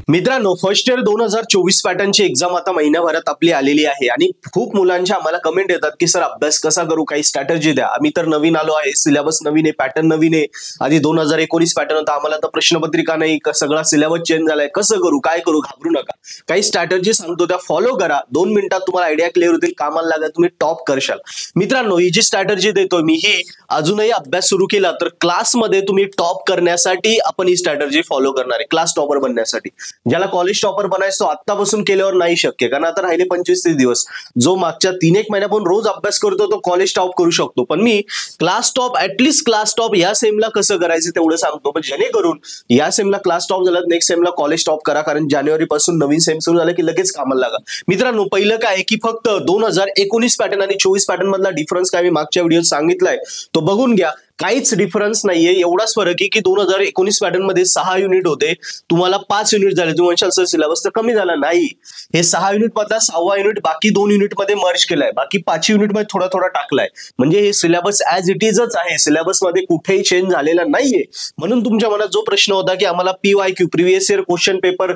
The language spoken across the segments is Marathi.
मित्रांनो, फर्स्ट इयर 2024 पॅटर्नची एक्झाम आता महिन्याभरात आपली आलेली आहे आणि खूप मुलांच्या आम्हाला कमेंट येतात की सर अभ्यास कसा करू, काही स्ट्रॅटेजी द्या. आम्ही तर नवीन आलो आहे, सिलेबस नवीन आहे, पॅटर्न नवीन आहे. आधी 2019 पॅटर्न होता, आम्हाला तर प्रश्नपत्रिका नाही, सगळा सिलेबस चेंज झालाय, कसं करू, काय करू, घाबरू नका. काही स्ट्रॅटेजी सांगतो त्या फॉलो करा. 2 मिनिटात तुम्हाला आयडिया क्लिअर होतील, कामाला लागा, तुम्ही टॉप करशाल. मित्रांनो, ही जी स्ट्रॅटेजी देतोय मी, ही अजूनही अभ्यास सुरू केला तर क्लासमध्ये तुम्ही टॉप करण्यासाठी आपण ही स्ट्रॅटेजी फॉलो करणार आहे, क्लास टॉपर बनण्यासाठी. ज्याला कॉलेज टॉपर बनायचं आतापासून केल्यावर नाही शक्य, कारण आता राहिले 25-30 दिवस. जो मागच्या 3-1 महिन्यापासून रोज अभ्यास करतो तो कॉलेज टॉप करू शकतो. पण मी class top, at least class top या सेमला कसं करायचं तेवढं सांगतो. पण जेणेकरून या सेमला क्लास टॉप झाला, नेक्स्ट सेमला कॉलेज टॉप करा, कारण जानेवारी पासून नवीन सेम सुरू झालं की लगेच कामाला लागा. मित्रांनो, पहिलं काय की फक्त 2019 पॅटर्न आणि 24 पॅटर्न मधला डिफरन्स काय मी मागच्या व्हिडिओत सांगितलाय तो बघून घ्या. काहीच डिफरन्स नाहीये, एवढाच फरक आहे की 2019 पॅटर्न मध्ये 6 युनिट होते, तुम्हाला 5 युनिट झाले. तुम्ही म्हणशाल सर सिलेबस तर कमी झाला. नाही, हे 6 युनिट मधला 6वा युनिट बाकी 2 युनिट मध्ये मर्ज केलाय, बाकी 5 युनिट मध्ये थोडा थोडा टाकलाय. म्हणजे हे सिलेबस ऍज इट इजच आहे, सिलेबस मध्ये कुठेही चेंज झालेला नाहीये. म्हणून तुमच्या मनात जो प्रश्न होता की आम्हाला PYQ previous year question paper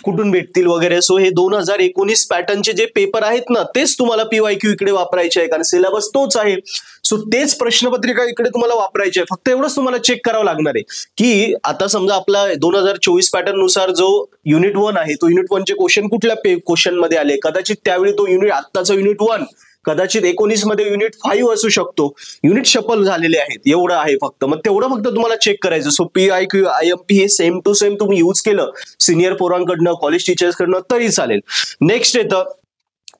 कुठून भेटतील वगैरे, सो हे 2019 पॅटर्नचे जे पेपर आहेत ना, तेच तुम्हाला PYQ इकडे वापरायचे आहे, कारण सिलेबस तोच आहे. सो तेच प्रश्नपत्रिका इकडे तुम्हाला वापरायची आहे. फक्त एवढंच तुम्हाला चेक करावं लागणार आहे की आता समजा आपला 2024 पॅटर्न नुसार जो युनिट 1 आहे, तो युनिट 1 चे क्वेश्चन कुठल्या क्वेश्चन मध्ये आले, कदाचित त्यावेळी तो युनिट, आत्ताचा युनिट 1 कदाचित 19 मध्ये युनिट 5 असू शकतो. युनिट शफल झालेले आहेत, एवढं आहे फक्त. मग तेवढं फक्त तुम्हाला चेक करायचं. सो PYQ IMP हे सेम टू सेम तुम्ही यूज केलं सिनियर पोरांकडनं, कॉलेज टीचर्सकडनं तरी चालेल. नेक्स्ट येतं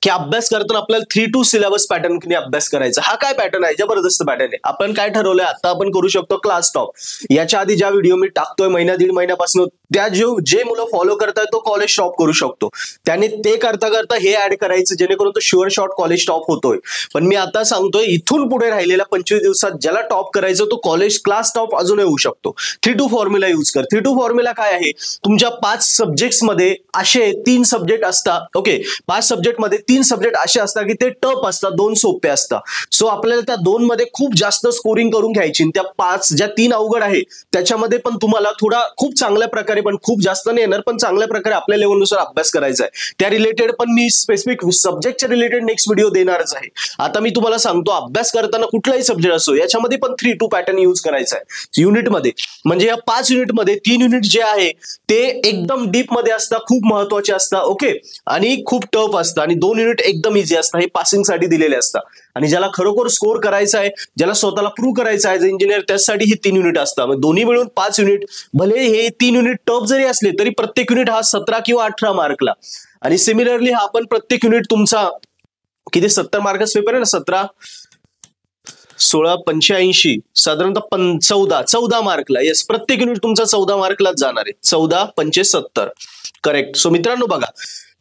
की अभ्यास करताना आपल्याला 3-2 सिलेबस पॅटर्न अभ्यास करायचा. हा काय पॅटर्न आहे, जबरदस्त पॅटर्न आहे. आपण काय ठरवलंय, आता आपण करू शकतो क्लास टॉप. याच्या आधी ज्या व्हिडिओ मी टाकतोय महिना-दीड महिन्यापासून, त्या जे मुलं फॉलो करतायत तो कॉलेज टॉप करू शकतो. त्याने ते करता करता हे ऍड करायचं, जेणेकरून तो शुअर शॉट कॉलेज टॉप होतोय. पण मी आता सांगतोय, इथून पुढे राहिलेल्या 25 दिवसात ज्याला टॉप करायचं तो कॉलेज क्लास टॉप अजूनही होऊ शकतो. 3-2 फॉर्म्युला यूज कर. 3-2 फॉर्म्युला काय आहे, तुमच्या 5 सब्जेक्ट्स मध्ये असे 3 सब्जेक्ट असतात. ओके, 5 सब्जेक्ट मध्ये 3 सब्जेक्ट असे असतात की ते टफ असतात, 2 सोपे असतात. सो आपल्याला त्या 2 मध्ये खूप जास्त स्कोरिंग करून घ्यायची. त्या 5 ज्या 3 अवघड आहे त्याच्यामध्ये पण तुम्हाला थोडा खूप चांगल्या प्रकारे, पण खूप जास्त नाही येणार, पण चांगल्या प्रकारे आपल्या लेवलनुसार अभ्यास करायचा आहे. त्या रिलेटेड पण मी स्पेसिफिक सब्जेक्टच्या रिलेटेड नेक्स्ट व्हिडिओ देणारच आहे. आता मी तुम्हाला सांगतो, अभ्यास करताना कुठलाही सब्जेक्ट असो याच्यामध्ये पण 3-2 पॅटर्न यूज करायचा आहे युनिटमध्ये. म्हणजे या 5 युनिटमध्ये 3 युनिट जे आहे ते एकदम डीप मध्ये असतात, खूप महत्वाचे असतात. ओके, आणि खूप टफ असतात, आणि 2 युनिट एकदम इझी असतात. हे पासिंग साठी दिलेले असतात. आणि ज्याला खरोखर स्कोर करायचा आहे, ज्याला स्वतःला प्रूव्ह करायचं आहे इंजिनियर, त्यासाठी ही 3 युनिट असतात. दोन्ही मिळून 5 युनिट. भले हे 3 युनिट टफ जरी असले तरी प्रत्येक युनिट हा 17 किंवा 18 मार्कला. आणि सिमिलरली हा पण प्रत्येक युनिट तुमचा किती 70 मार्कच पेपर आहे ना, 17 16 85 साधारणतः 14 मार्कला. येस, प्रत्येक युनिट तुमचा 14 मार्कलाच जाणार आहे. 14 5 70 करेक्ट. सो मित्रांनो बघा,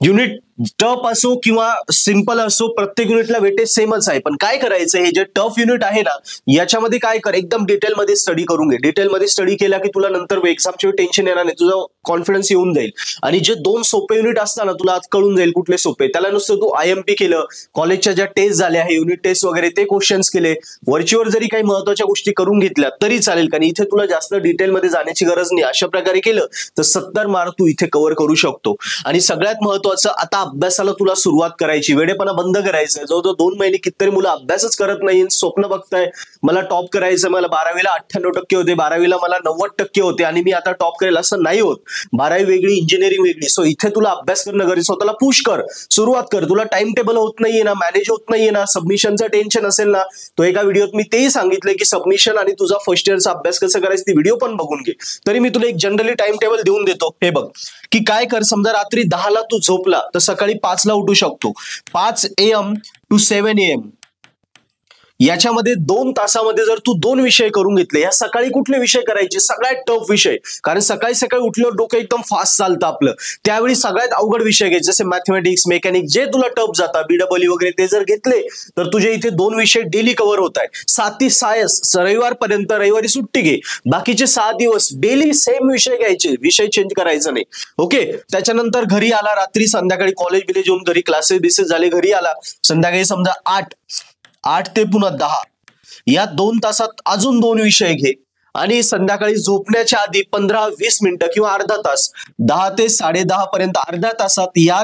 युनिट टफ असो किंवा सिंपल असो, प्रत्येक युनिटला वेटेज सेमच आहे. पण काय करायचं, हे जे टफ युनिट आहे ना, याच्यामध्ये काय कर, एकदम डिटेलमध्ये स्टडी करून घे. डिटेलमध्ये स्टडी केला की तुला नंतर एक्झामचे टेन्शन येणार नाही, तुझा कॉन्फिडन्स येऊन जाईल. आणि जे 2 सोपे युनिट असतात ना, तुला आज कळून जाईल कुठले सोपे. त्याला नुसतं तू IMP केलं, कॉलेजच्या ज्या टेस्ट झाल्या आहे, युनिट टेस्ट वगैरे, ते क्वेश्चन्स केले, वरचीवर जरी काही महत्वाच्या गोष्टी करून घेतल्या तरी चालेल, कारण इथे तुला जास्त डिटेलमध्ये जाण्याची गरज नाही. अशा प्रकारे केलं तर 70 मार्क तू इथे कव्हर करू शकतो. आणि सगळ्यात महत्वाचं, आता अभ्यासाला तुला सुरुवात करायची, वेडेपणा बंद करायचं. जवळजवळ 2 महिने कितीतरी मुलं अभ्यासच करत नाही, स्वप्न बघताय मला टॉप करायचं, मला 12वीला 98% होते, 12वीला मला 90% होते आणि मी आता टॉप करेल, असं नाही होत. 12वी वेगळी, इंजिनिअरिंग वेगळी. सो इथे तुला अभ्यास करणं गरजेचं. स्वतःला पुश कर, सुरुवात कर. तुला टाइम टेबल होत नाहीये ना, मॅनेज होत नाहीये ना, सबमिशनचं टेन्शन असेल ना, तो एका व्हिडिओत मी तेही सांगितलंय की सबमिशन आणि तुझा फर्स्ट इयरचा अभ्यास कसं करायचं ती व्हिडिओ पण बघून घे. तरी मी तुला एक जनरली टाइम टेबल देऊन देतो. हे बघ की काय कर, समजा रात्री 10ला तू झोपला तर सकाळी 5ला उठू शकतो. 5 AM to 7 AM याच्यामध्ये 2 तासामध्ये जर तू 2 विषय करून घेतले, या सकाळी कुठले विषय करायचे, सगळ्यात टफ विषय, कारण सकाळी सकाळी उठल्यावर डोकं एकदम फास्ट चालतं आपलं. त्यावेळी सगळ्यात अवघड विषय घ्यायचे, जसे मॅथमॅटिक्स, मेकॅनिक, जे तुला टफ जातात, BW वगैरे, ते जर घेतले तर तुझे इथे 2 विषय डेली कव्हर होत आहे. 7 ते सायन्स रविवारपर्यंत, रविवारी सुट्टी घे, बाकीचे 6 दिवस डेली सेम विषय घ्यायचे, विषय चेंज करायचा नाही. ओके, त्याच्यानंतर घरी आला, रात्री संध्याकाळी कॉलेज बिलेज येऊन घरी क्लासेस बिसेस झाले, घरी आला संध्याकाळी समजा 8 ते पुन्हा 10, या 2 तासात अजून 2 विषय घे. आणि संध्याकाळी झोपण्याच्या आधी 15-20 मिनिटं किंवा अर्धा तास, 10 ते 10:30 पर्यंत अर्ध्या तासात या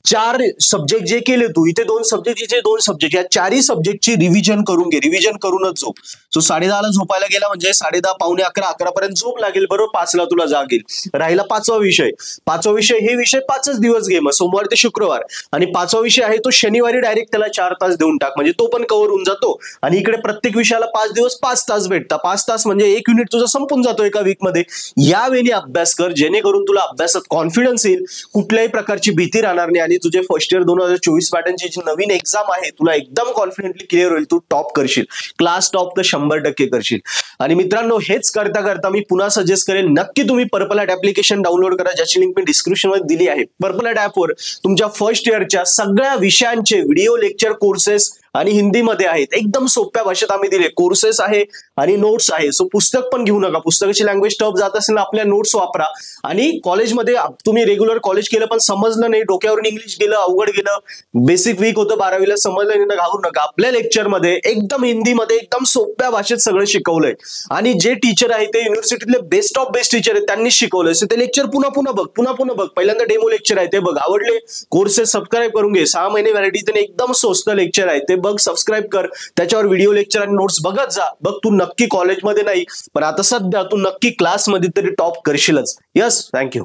4 सब्जेक्ट जे केले तू, इथे 2 सब्जेक्ट, इथे 2 सब्जेक्ट, या 4ही सब्जेक्टची रिव्हिजन करून घे. रिव्हिजन करूनच झोप. सो 10:30ला झोपायला गेला म्हणजे 10:30, पावणे 11 पर्यंत झोप लागेल, बरोबर 5ला तुला जाग येईल. राहिला 5वा विषय. 5वा विषय, हे विषय 5च दिवस घे, मग सोमवार ते शुक्रवार. आणि 5वा विषय आहे तो शनिवारी डायरेक्ट त्याला 4 तास देऊन टाक, म्हणजे तो पण कव्हर होऊन जातो. आणि इकडे प्रत्येक विषयाला 5 दिवस 5 तास भेटतात. 5 तास म्हणजे 1 युनिट तुझा संपून जातो एका वीकमध्ये. या वेळी अभ्यास कर, जेणेकरून तुला अभ्यासात कॉन्फिडन्स येईल, कुठल्याही प्रकारची भीती राहणार नाही आणि तुझे फर्स्ट इयर 2024 पॅटर्नची जी नवीन एक्झाम आहे तुला एकदम कॉन्फिडेंटली क्लिअर होईल. तू टॉप करशील, क्लास टॉप तर 100% करशील. आणि मित्रांनो, हेच करता करता मी पुन्हा सजेस्ट करेन, नक्की तुम्ही पर्पल हॅट ऍप्लिकेशन डाउनलोड करा, ज्याची लिंक मी डिस्क्रिप्शन मध्ये दिली आहे. पर्पल हॅट ऍपवर तुमच्या फर्स्ट इयरच्या सगळ्या विषयांचे व्हिडिओ लेक्चर कोर्सेस आणि हिंदीमध्ये आहेत. एकदम सोप्या भाषेत आम्ही दिले. कोर्सेस आहे आणि नोट्स आहे. सो पुस्तक पण घेऊ नका. पुस्तकाची लँग्वेज टफ जात असेल ना, आपल्या नोट्स वापरा. आणि कॉलेजमध्ये तुम्ही रेग्युलर कॉलेज केलं पण समजलं नाही, डोक्यावरून इंग्लिश गेलं, अवघड गेलं, बेसिक वीक होतं 12वीला, समजलं नाही ना, घाबरू नका. आपल्या लेक्चरमध्ये एकदम हिंदीमध्ये एकदम सोप्या भाषेत सगळं शिकवलंय. आणि जे टीचर आहे ते युनिव्हर्सिटीतले बेस्ट ऑफ बेस्ट टीचर आहेत, त्यांनी शिकवलंय. सो ते लेक्चर पुन्हा बघ. पहिल्यांदा डेमो लेक्चर आहे ते बघ, आवडले, कोर्सेस सबस्क्राईब करून घे. 6 महिने व्हॅलिडिटी, एकदम स्वस्त लेक्चर आहे ते बघ, सबस्क्राईब कर. त्याच्यावर व्हिडिओ लेक्चर आणि नोट्स बघत जा. बघ, तू नक्की कॉलेजमध्ये नाही पण आता सध्या तू नक्की क्लासमध्ये तरी टॉप करशीलच. Yes, thank you.